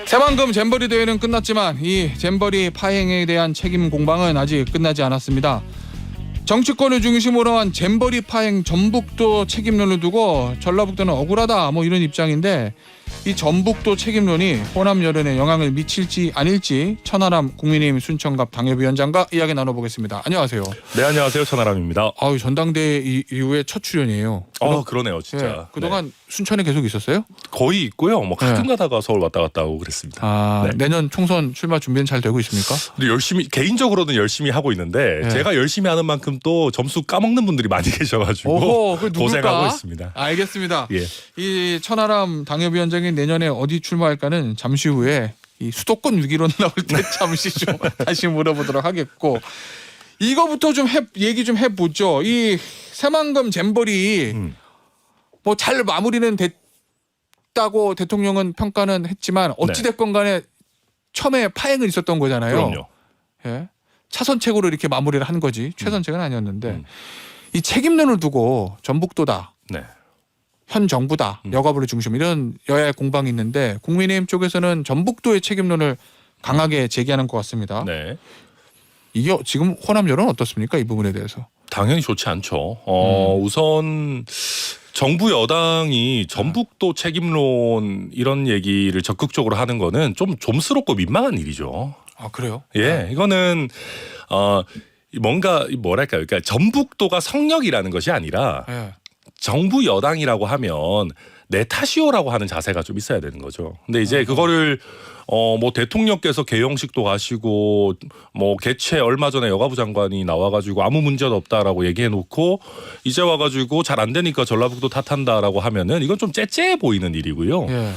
새만금 잼버리 대회는 끝났지만 이 잼버리 파행에 대한 책임 공방은 아직 끝나지 않았습니다. 정치권을 중심으로 한 잼버리 파행 전북도 책임론을 두고 전라북도는 억울하다 이런 입장인데 이 전북도 책임론이 호남 여론에 영향을 미칠지 아닐지 천하람 국민의힘 순천갑 당협위원장과 이야기 나눠보겠습니다. 안녕하세요. 네, 안녕하세요. 천하람입니다. 전당대회 이후에 첫 출연이에요. 그러네요, 진짜. 네, 그동안 순천에 계속 있었어요? 거의 있고요. 가끔 가다가 서울 왔다 갔다 하고 그랬습니다. 네. 내년 총선 출마 준비는 잘 되고 있습니까? 근데 개인적으로는 열심히 하고 있는데 제가 열심히 하는 만큼 또 점수 까먹는 분들이 많이 계셔가지고 고생하고 있습니다. 알겠습니다. 예. 이 천하람 당협위원장이 내년에 어디 출마할까는 잠시 후에 이 수도권 위기론 나올 때 잠시 좀 다시 물어보도록 하겠고, 이거부터 좀 얘기 좀 해보죠. 이 새만금 잼버리 잘 마무리는 됐다고 대통령은 평가는 했지만 어찌 됐건 간에 처음에 파행은 있었던 거잖아요. 그럼요. 예. 차선책으로 이렇게 마무리를 한 거지 최선책은 아니었는데 이 책임론을 두고 전북도다. 네. 현 정부다. 여가부를 중심 이런 여야의 공방이 있는데 국민의힘 쪽에서는 전북도의 책임론을 강하게 제기하는 것 같습니다. 네. 이게 지금 호남 여론은 어떻습니까? 이 부분에 대해서. 당연히 좋지 않죠. 우선 정부 여당이 전북도 책임론 이런 얘기를 적극적으로 하는 거는 좀 좀스럽고 민망한 일이죠. 아, 그래요? 예, 이거는 뭐랄까요? 그러니까 전북도가 성역이라는 것이 아니라 예. 정부 여당이라고 하면 내 탓이오라고 하는 자세가 좀 있어야 되는 거죠. 근데 이제 그거를 대통령께서 개영식도 가시고 개최 얼마 전에 여가부 장관이 나와가지고 아무 문제도 없다라고 얘기해놓고 이제 와가지고 잘 안 되니까 전라북도 탓한다라고 하면은 이건 좀 째째해 보이는 일이고요. 예.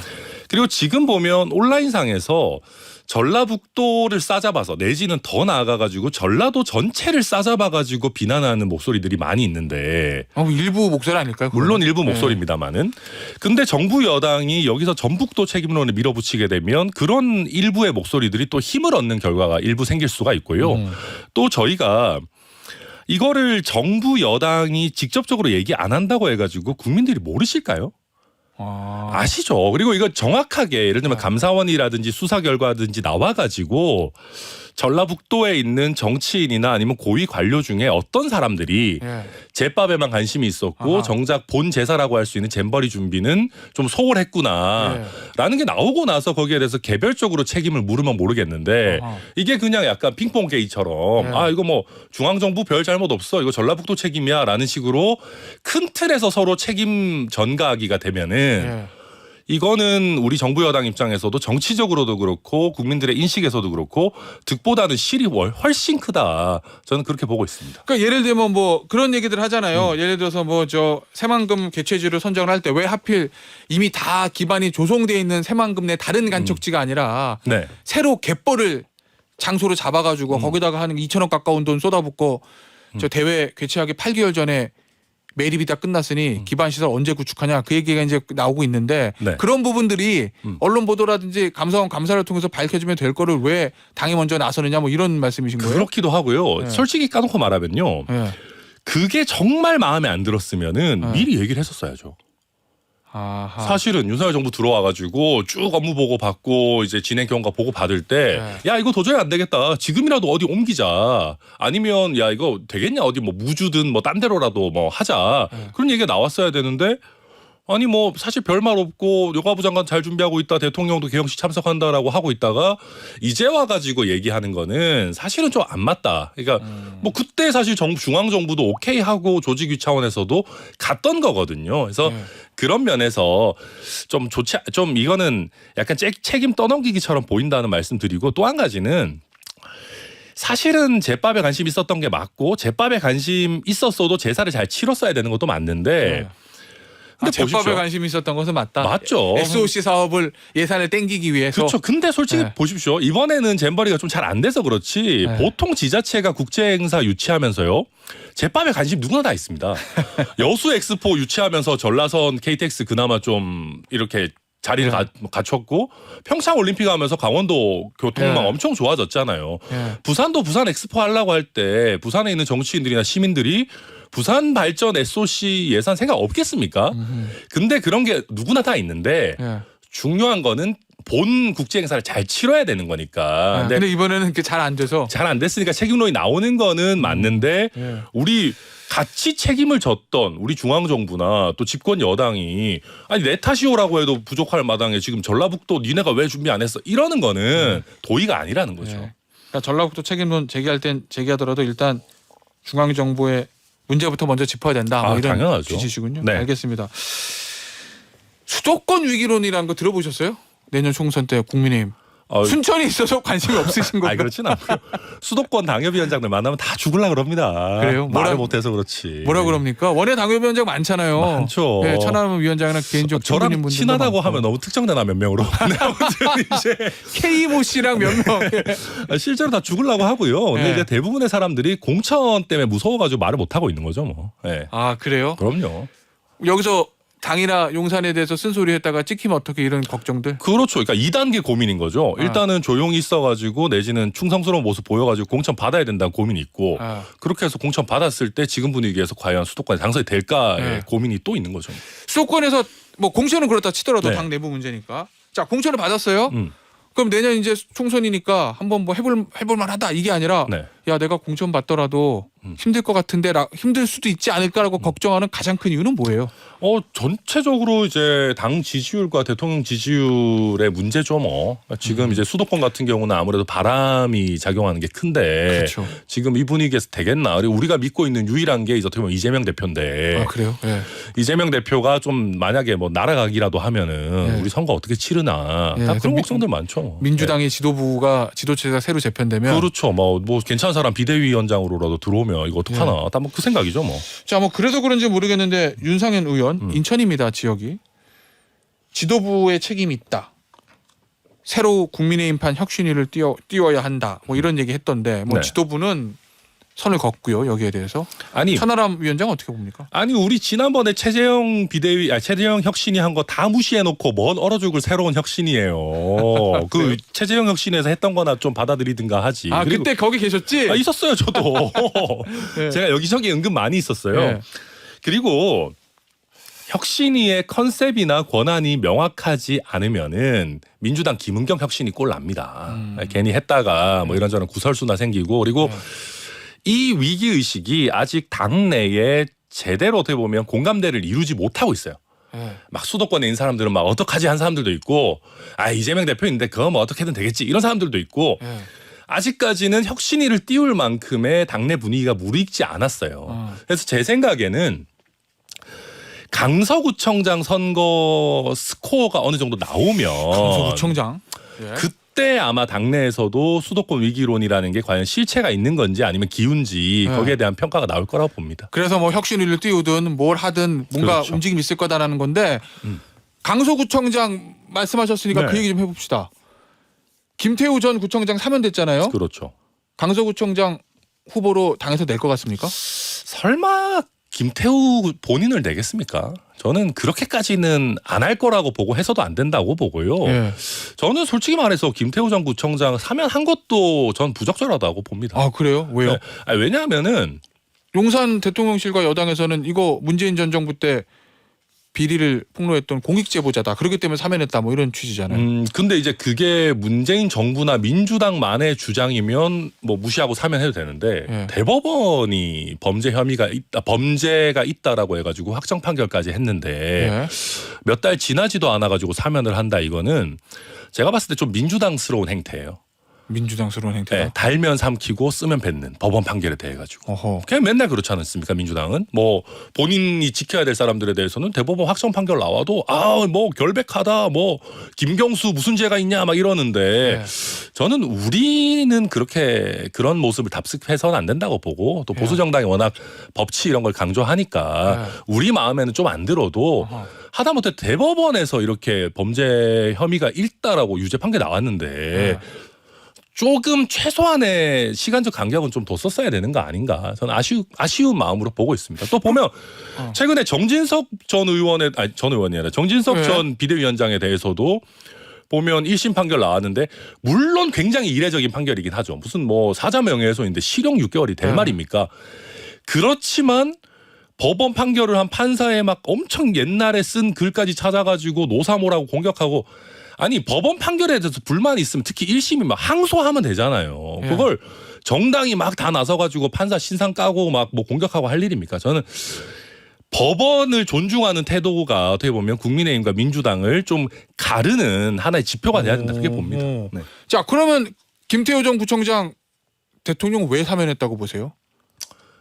그리고 지금 보면 온라인상에서 전라북도를 싸잡아서 내지는 더 나아가가지고 전라도 전체를 싸잡아가지고 비난하는 목소리들이 많이 있는데 일부 목소리 아닐까요? 그거는? 물론 일부 목소리입니다만은 근데 정부 여당이 여기서 전북도 책임론을 밀어붙이게 되면 그런 일부의 목소리들이 또 힘을 얻는 결과가 일부 생길 수가 있고요. 또 저희가 이거를 정부 여당이 직접적으로 얘기 안 한다고 해가지고 국민들이 모르실까요? 아시죠? 그리고 이거 정확하게 예를 들면 감사원이라든지 수사 결과든지 나와가지고 전라북도에 있는 정치인이나 아니면 고위 관료 중에 어떤 사람들이 제밥에만 관심이 있었고 정작 본 제사라고 할 수 있는 잼버리 준비는 좀 소홀했구나라는 게 나오고 나서 거기에 대해서 개별적으로 책임을 물으면 모르겠는데 이게 그냥 약간 핑퐁 게임처럼 이거 중앙정부 별 잘못 없어 이거 전라북도 책임이야라는 식으로 큰 틀에서 서로 책임 전가하기가 되면은 이거는 우리 정부 여당 입장에서도 정치적으로도 그렇고 국민들의 인식에서도 그렇고 득보다는 실이 훨씬 크다. 저는 그렇게 보고 있습니다. 그러니까 예를 들면 그런 얘기들 하잖아요. 예를 들어서 새만금 개최지를 선정을 할 때 왜 하필 이미 다 기반이 조성돼 있는 새만금 내 다른 간척지가 아니라 새로 갯벌을 장소로 잡아가지고 거기다가 한 2천억 가까운 돈 쏟아붓고 저 대회 개최하기 8개월 전에 매립이 다 끝났으니 기반 시설 언제 구축하냐 그 얘기가 이제 나오고 있는데 그런 부분들이 언론 보도라든지 감사원 감사를 통해서 밝혀지면 될 거를 왜 당이 먼저 나서느냐 이런 말씀이신 거예요? 그렇기도 하고요. 솔직히 까놓고 말하면요. 그게 정말 마음에 안 들었으면은 미리 얘기를 했었어야죠. 사실은 윤석열 정부 들어와가지고 쭉 업무 보고 받고 이제 진행 경과 보고 받을 때 야 이거 도저히 안 되겠다 지금이라도 어디 옮기자 아니면 야 이거 되겠냐 어디 무주든 딴 데로라도 하자 그런 얘기가 나왔어야 되는데 아니 사실 별말 없고 여가부 장관 잘 준비하고 있다 대통령도 개영식 참석한다라고 하고 있다가 이제 와가지고 얘기하는 거는 사실은 좀 안 맞다. 그러니까 그때 사실 중앙정부도 오케이 하고 조직위 차원에서도 갔던 거거든요. 그래서 그런 면에서 좀 이거는 약간 책임 떠넘기기처럼 보인다는 말씀드리고 또 한 가지는 사실은 제밥에 관심 있었던 게 맞고 제밥에 관심 있었어도 제사를 잘 치렀어야 되는 것도 맞는데 근데 제밥에 관심이 있었던 것은 맞다. 맞죠. SOC 사업을 예산을 땡기기 위해서. 그렇죠. 근데 솔직히 보십시오. 이번에는 잼버리가 좀 잘 안 돼서 그렇지 보통 지자체가 국제행사 유치하면서요. 제밥에 관심 누구나 다 있습니다. 여수 엑스포 유치하면서 전라선 KTX 그나마 좀 이렇게 자리를 갖췄고 평창 올림픽 하면서 강원도 교통망 엄청 좋아졌잖아요. 부산도 부산 엑스포 하려고 할 때 부산에 있는 정치인들이나 시민들이 부산 발전 SOC 예산 생각 없겠습니까? 근데 그런 게 누구나 다 있는데 중요한 거는 본 국제 행사를 잘 치러야 되는 거니까. 근데 이번에는 잘 안 돼서 잘 안 됐으니까 책임론이 나오는 거는 맞는데 우리 같이 책임을 졌던 우리 중앙정부나 또 집권 여당이 아니 내 탓이오라고 해도 부족할 마당에 지금 전라북도 니네가 왜 준비 안 했어 이러는 거는 도의가 아니라는 거죠. 그러니까 전라북도 책임론 제기할 땐 제기하더라도 일단 중앙정부의 문제부터 먼저 짚어야 된다. 뭐 이런 당연하죠. 취지시군요. 네. 알겠습니다. 수도권 위기론이라는 거 들어보셨어요? 내년 총선 때 국민의힘. 순천이 있어서 관심이 없으신 건가요? 그렇진 않고요. 수도권 당협위원장들 만나면 다 죽으려고 그럽니다. 그래요? 말을 못해서 그렇지. 뭐라 그럽니까? 원외 당협위원장 많잖아요. 많죠. 네, 천하람 위원장이나 개인적 저랑 친하다고 많고. 하면 너무 특정되나 몇 명으로. 네, 아무튼 이제 K모 씨랑 몇 명. 실제로 다 죽으려고 하고요. 근데 네. 이제 대부분의 사람들이 공천 때문에 무서워가지고 말을 못 하고 있는 거죠, 뭐. 네. 아 그래요? 그럼요. 여기서 당이나 용산에 대해서 쓴소리 했다가 찍히면 어떻게 이런 걱정들? 그렇죠. 그러니까 2단계 고민인 거죠. 일단은 조용히 있어가지고 내지는 충성스러운 모습 보여가지고 공천 받아야 된다는 고민이 있고 그렇게 해서 공천 받았을 때 지금 분위기에서 과연 수도권에 당선이 될까의 고민이 또 있는 거죠. 수도권에서 뭐 공천은 그렇다 치더라도 네. 당 내부 문제니까. 자 공천을 받았어요. 그럼 내년 이제 총선이니까 한번 뭐 해볼 만하다 이게 아니라 네. 야 내가 공천 받더라도 힘들 것 같은데 힘들 수도 있지 않을까라고 걱정하는 가장 큰 이유는 뭐예요? 전체적으로 이제 당 지지율과 대통령 지지율의 문제죠, 뭐. 지금 이제 수도권 같은 경우는 아무래도 바람이 작용하는 게 큰데 그렇죠. 지금 이 분위기에서 되겠나? 그리고 우리가 믿고 있는 유일한 게 이제 어떻게 보면 이재명 대표인데. 아 그래요? 네. 이재명 대표가 좀 만약에 뭐 날아가기라도 하면은 네. 우리 선거 어떻게 치르나. 네, 다 그런 그 걱정들 많죠. 민주당의 지도체가 새로 재편되면 그렇죠. 뭐 괜찮은 사람 비대위원장으로라도 들어오면 이거 어떡하나. 다 뭐 그 생각이죠, 뭐. 자, 뭐 그래서 그런지 모르겠는데 윤상현 의원 인천입니다. 지역이 지도부의 책임이 있다. 새로 국민의힘판 혁신위를 띄워야 한다. 뭐 이런 얘기 했던데 뭐 네. 지도부는 선을 걷고요. 여기에 대해서 아니 천하람 위원장 어떻게 봅니까? 아니 우리 지난번에 최재형 최재형 혁신이 한 거 다 무시해놓고 뭔 얼어 죽을 새로운 혁신이에요. 그 최재형 혁신에서 했던 거나 좀 받아들이든가 하지. 아 그리고 그때 거기 계셨지? 있었어요 저도. 네. 제가 여기저기 은근 많이 있었어요. 네. 그리고 혁신위의 컨셉이나 권한이 명확하지 않으면은 민주당 김은경 혁신이 꼴 납니다. 괜히 했다가 뭐 이런저런 구설수나 생기고 그리고 이 위기 의식이 아직 당내에 제대로 어떻게 보면 공감대를 이루지 못하고 있어요. 막 수도권에 있는 사람들은 막 어떡하지 한 사람들도 있고 이재명 대표인데 그거 뭐 어떻게든 되겠지 이런 사람들도 있고 아직까지는 혁신위를 띄울 만큼의 당내 분위기가 무르익지 않았어요. 그래서 제 생각에는 강서구청장 선거 스코어가 어느 정도 나오면 강서구청장 그때 아마 당내에서도 수도권 위기론이라는 게 과연 실체가 있는 건지 아니면 기운지 거기에 대한 평가가 나올 거라고 봅니다. 그래서 뭐 혁신위를 띄우든 뭘 하든 뭔가 그렇죠. 움직임이 있을 거다라는 건데 강서구청장 말씀하셨으니까 네. 그 얘기 좀 해봅시다. 김태우 전 구청장 사면됐잖아요. 그렇죠. 강서구청장 후보로 당에서 낼 것 같습니까? 설마 김태우 본인을 내겠습니까? 저는 그렇게까지는 안 할 거라고 보고 해서도 안 된다고 보고요. 예. 저는 솔직히 말해서 김태우 전 구청장 사면한 것도 전 부적절하다고 봅니다. 아 그래요? 왜요? 네. 왜냐하면은 용산 대통령실과 여당에서는 이거 문재인 전 정부 때 비리를 폭로했던 공익 제보자다. 그렇기 때문에 사면했다. 뭐 이런 취지잖아요. 근데 이제 그게 문재인 정부나 민주당만의 주장이면 뭐 무시하고 사면해도 되는데 대법원이 범죄가 있다라고 해가지고 확정 판결까지 했는데 몇 달 지나지도 않아가지고 사면을 한다 이거는 제가 봤을 때 좀 민주당스러운 행태예요. 민주당스러운 행태다. 네, 달면 삼키고 쓰면 뱉는 법원 판결에 대해 가지고. 어허. 그냥 맨날 그렇지 않습니까 민주당은? 뭐 본인이 지켜야 될 사람들에 대해서는 대법원 확정 판결 나와도 뭐 결백하다 뭐 김경수 무슨 죄가 있냐 막 이러는데 저는 우리는 그렇게 그런 모습을 답습해서는 안 된다고 보고 또 보수 정당이 워낙 법치 이런 걸 강조하니까 우리 마음에는 좀 안 들어도 하다못해 대법원에서 이렇게 범죄 혐의가 있다라고 유죄 판결 나왔는데 조금 최소한의 시간적 간격은 좀 뒀었어야 되는 거 아닌가 저는 아쉬운 마음으로 보고 있습니다. 또 보면 최근에 정진석 전 비대위원장에 대해서도 보면 1심 판결 나왔는데 물론 굉장히 이례적인 판결이긴 하죠. 무슨 뭐 사자 명예훼손인데 실형 6개월이 될 말입니까? 그렇지만 법원 판결을 한 판사의 막 엄청 옛날에 쓴 글까지 찾아가지고 노사모라고 공격하고 아니 법원 판결에 대해서 불만이 있으면 특히 1심이 막 항소하면 되잖아요. 예. 그걸 정당이 막 다 나서가지고 판사 신상 까고 막 뭐 공격하고 할 일입니까? 저는 법원을 존중하는 태도가 어떻게 보면 국민의힘과 민주당을 좀 가르는 하나의 지표가 돼야 된다 그렇게 봅니다. 네. 자, 그러면 김태호 전 구청장 대통령 왜 사면했다고 보세요?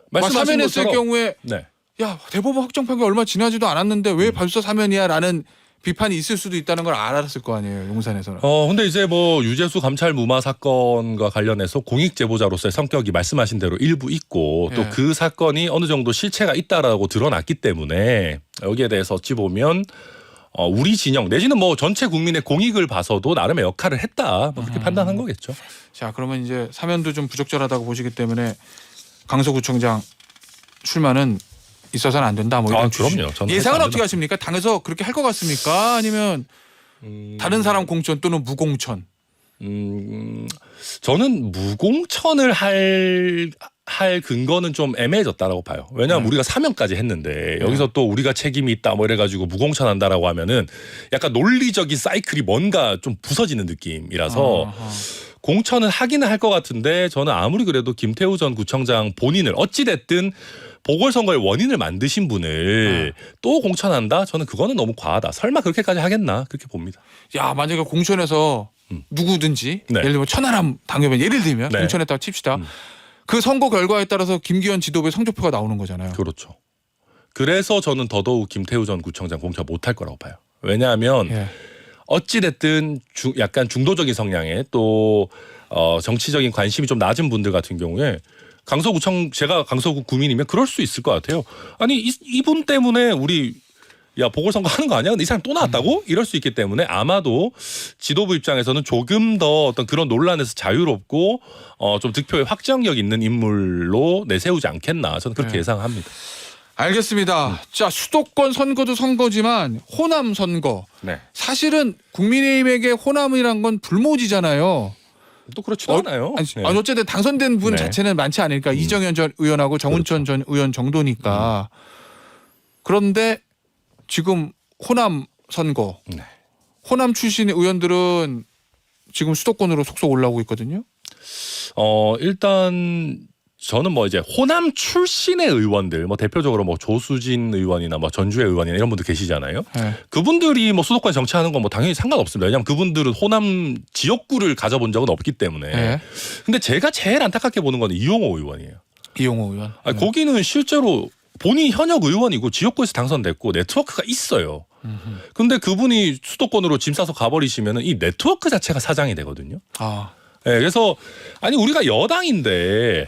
말씀하신 사면했을 것처럼 경우에 네. 야, 대법원 확정 판결 얼마 지나지도 않았는데 왜 벌써 사면이야라는 비판이 있을 수도 있다는 걸 알았을 거 아니에요, 용산에서는. 근데 이제 뭐 유재수 감찰 무마 사건과 관련해서 공익 제보자로서의 성격이 말씀하신 대로 일부 있고 또 예. 그 사건이 어느 정도 실체가 있다라고 드러났기 때문에 여기에 대해서 어찌 보면 우리 진영 내지는 뭐 전체 국민의 공익을 봐서도 나름의 역할을 했다 뭐 그렇게 판단한 거겠죠. 자, 그러면 이제 사면도 좀 부적절하다고 보시기 때문에 강서구청장 출마는 있어서는 안 된다. 뭐 이런 그럼요. 저는 예상은 해서 안 어떻게 하십니까? 당에서 그렇게 할 것 같습니까? 아니면 다른 사람 공천 또는 무공천? 저는 무공천을 할 근거는 좀 애매해졌다라고 봐요. 왜냐하면 우리가 사면까지 했는데 여기서 또 우리가 책임이 있다 뭐 이래가지고 무공천한다라고 하면은 약간 논리적인 사이클이 뭔가 좀 부서지는 느낌이라서 공천은 하기는 할 것 같은데 저는 아무리 그래도 김태우 전 구청장 본인을 어찌됐든 보궐선거의 원인을 만드신 분을 또 공천한다? 저는 그거는 너무 과하다. 설마 그렇게까지 하겠나? 그렇게 봅니다. 야, 만약에 공천에서 누구든지 네. 예를 들면 천하람 당협위원 예를 들면 네. 공천했다고 칩시다. 그 선거 결과에 따라서 김기현 지도부의 성적표가 나오는 거잖아요. 그렇죠. 그래서 저는 더더욱 김태우 전 구청장 공천 못할 거라고 봐요. 왜냐하면 예. 어찌됐든 약간 중도적인 성향에 또 정치적인 관심이 좀 낮은 분들 같은 경우에 강서구청 제가 강서구 구민이면 그럴 수 있을 것 같아요. 아니 이분 때문에 우리 야 보궐선거 하는 거 아니야? 근데 이 사람 또 나왔다고? 이럴 수 있기 때문에 아마도 지도부 입장에서는 조금 더 어떤 그런 논란에서 자유롭고 좀 득표에 확정력 있는 인물로 내세우지 않겠나 저는 그렇게 예상합니다. 알겠습니다. 자, 수도권 선거도 선거지만 호남 선거. 네. 사실은 국민의힘에게 호남이란 건 불모지잖아요. 또 그렇지도 않아요. 아니, 어쨌든 당선된 분 네. 자체는 많지 않으니까 이정현 전 의원하고 정운천 전 의원 정도니까. 그런데 지금 호남 선거, 네. 호남 출신의 의원들은 지금 수도권으로 속속 올라오고 있거든요. 일단 저는 뭐 이제 호남 출신의 의원들, 뭐 대표적으로 뭐 조수진 의원이나 뭐 전주의 의원이나 이런 분들 계시잖아요. 네. 그분들이 뭐 수도권 정치하는 건 뭐 당연히 상관없습니다. 왜냐하면 그분들은 호남 지역구를 가져본 적은 없기 때문에. 네. 근데 제가 제일 안타깝게 보는 건 이용호 의원이에요. 이용호 의원. 아니, 거기는 실제로 본인이 현역 의원이고 지역구에서 당선됐고 네트워크가 있어요. 근데 그분이 수도권으로 짐 싸서 가버리시면은 이 네트워크 자체가 사장이 되거든요. 아, 네, 그래서 아니 우리가 여당인데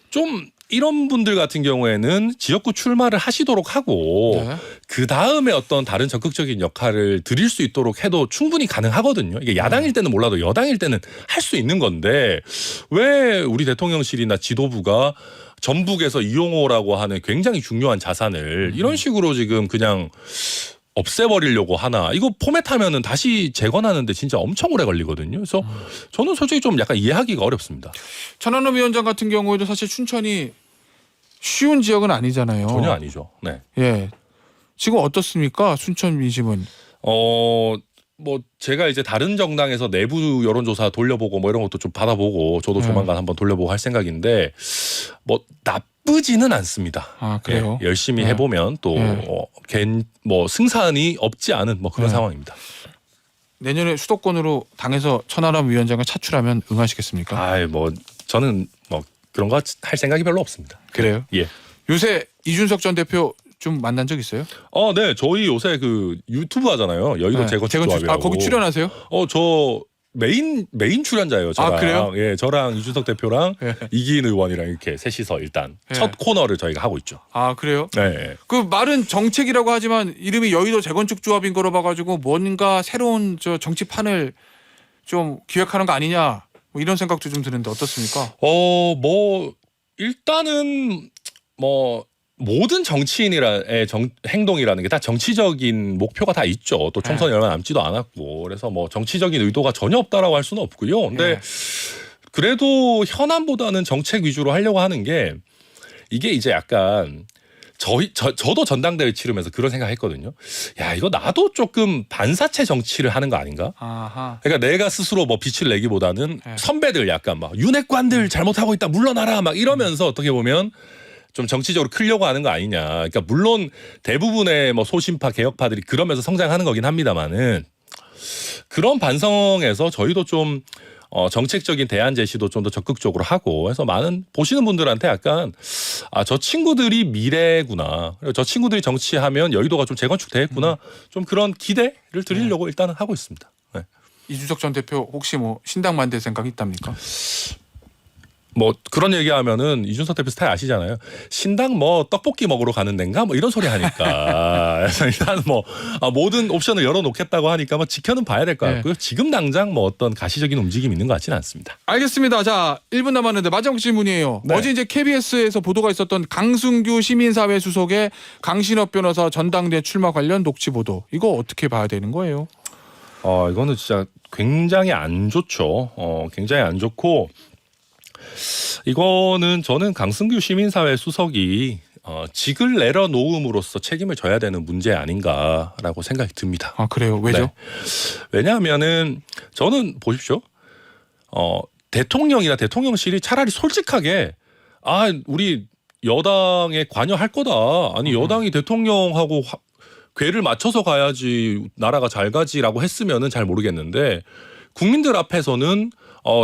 좀 이런 분들 같은 경우에는 지역구 출마를 하시도록 하고 네. 그 다음에 어떤 다른 적극적인 역할을 드릴 수 있도록 해도 충분히 가능하거든요. 이게 야당일 때는 몰라도 여당일 때는 할 수 있는 건데 왜 우리 대통령실이나 지도부가 전북에서 이용호라고 하는 굉장히 중요한 자산을 이런 식으로 지금 그냥 없애버리려고 하나. 이거 포맷하면은 다시 재건하는데 진짜 엄청 오래 걸리거든요. 그래서 저는 솔직히 좀 약간 이해하기가 어렵습니다. 천안함 위원장 같은 경우에도 사실 춘천이 쉬운 지역은 아니잖아요. 전혀 아니죠. 네. 예. 지금 어떻습니까? 순천 민심은. 뭐 제가 이제 다른 정당에서 내부 여론조사 돌려보고 뭐 이런 것도 좀 받아보고 저도 조만간 한번 돌려보고 할 생각인데 뭐 나쁘지는 않습니다. 아, 그래요? 예, 열심히 해보면 또 뭐 승산이 없지 않은 뭐 그런 상황입니다. 내년에 수도권으로 당에서 천하람 위원장을 차출하면 응하시겠습니까? 뭐 저는 뭐 그런 거 할 생각이 별로 없습니다. 그래요? 예. 요새 이준석 전 대표 좀 만난 적 있어요? 네. 저희 요새 그 유튜브 하잖아요. 여의도 재건축 조합이라고. 거기 출연하세요? 저 메인 출연자예요. 저랑. 그래요? 예, 저랑 이준석 대표랑 예. 이기인 의원이랑 이렇게 셋이서 일단 예. 첫 코너를 저희가 하고 있죠. 아, 그래요? 네. 그 말은 정책이라고 하지만 이름이 여의도 재건축 조합인 거로 봐가지고 뭔가 새로운 저 정치판을 좀 기획하는 거 아니냐 뭐 이런 생각도 좀 드는데 어떻습니까? 뭐 일단은 뭐 모든 정치인의 행동이라는 게 다 정치적인 목표가 다 있죠. 또 총선이 얼마 남지도 않았고 그래서 뭐 정치적인 의도가 전혀 없다라고 할 수는 없고요. 근데 그래도 현안보다는 정책 위주로 하려고 하는 게 이게 이제 약간 저도 전당대회 치르면서 그런 생각했거든요. 야, 이거 나도 조금 반사체 정치를 하는 거 아닌가? 아하. 그러니까 내가 스스로 뭐 빛을 내기보다는 네. 선배들 약간 막 윤핵관들 잘못하고 있다 물러나라 막 이러면서 어떻게 보면 좀 정치적으로 크려고 하는 거 아니냐. 그러니까 물론 대부분의 뭐 소신파 개혁파들이 그러면서 성장하는 거긴 합니다만은 그런 반성에서 저희도 좀 정책적인 대안 제시도 좀 더 적극적으로 하고 해서 많은 보시는 분들한테 약간 저 친구들이 미래구나. 그리고 저 친구들이 정치하면 여의도가 좀 재건축되겠구나. 좀 그런 기대를 드리려고 일단은 하고 있습니다. 네. 이준석 전 대표 혹시 뭐 신당 만들 생각 있답니까? 뭐 그런 얘기하면은 이준석 대표 스타일 아시잖아요. 신당 뭐 떡볶이 먹으러 가는 데인가 뭐 이런 소리 하니까 그래서 일단 뭐 모든 옵션을 열어놓겠다고 하니까 뭐 지켜는 봐야 될 것 같고요. 지금 당장 뭐 어떤 가시적인 움직임이 있는 것 같지는 않습니다. 알겠습니다. 자, 1분 남았는데 마지막 질문이에요. 네. 어제 이제 KBS에서 보도가 있었던 강승규 시민사회 수석의 강신업 변호사 전당대 출마 관련 녹취 보도. 이거 어떻게 봐야 되는 거예요? 이거는 진짜 굉장히 안 좋죠. 굉장히 안 좋고 이거는 저는 강승규 시민사회 수석이 직을 내려놓음으로써 책임을 져야 되는 문제 아닌가라고 생각이 듭니다. 아, 그래요? 왜죠? 네. 왜냐하면은 저는 보십시오. 대통령이나 대통령실이 차라리 솔직하게 우리 여당에 관여할 거다. 아니 여당이 대통령하고 궤를 맞춰서 가야지 나라가 잘 가지라고 했으면은 잘 모르겠는데 국민들 앞에서는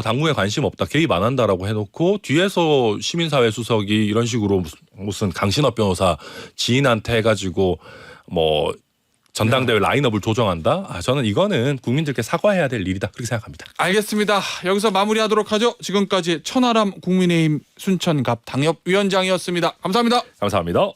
당무에 관심 없다, 개입 안 한다라고 해놓고 뒤에서 시민사회 수석이 이런 식으로 무슨 강신업 변호사 지인한테 해가지고 뭐 전당대회 라인업을 조정한다? 저는 이거는 국민들께 사과해야 될 일이다 그렇게 생각합니다. 알겠습니다. 여기서 마무리하도록 하죠. 지금까지 천하람 국민의힘 순천갑 당협위원장이었습니다. 감사합니다. 감사합니다.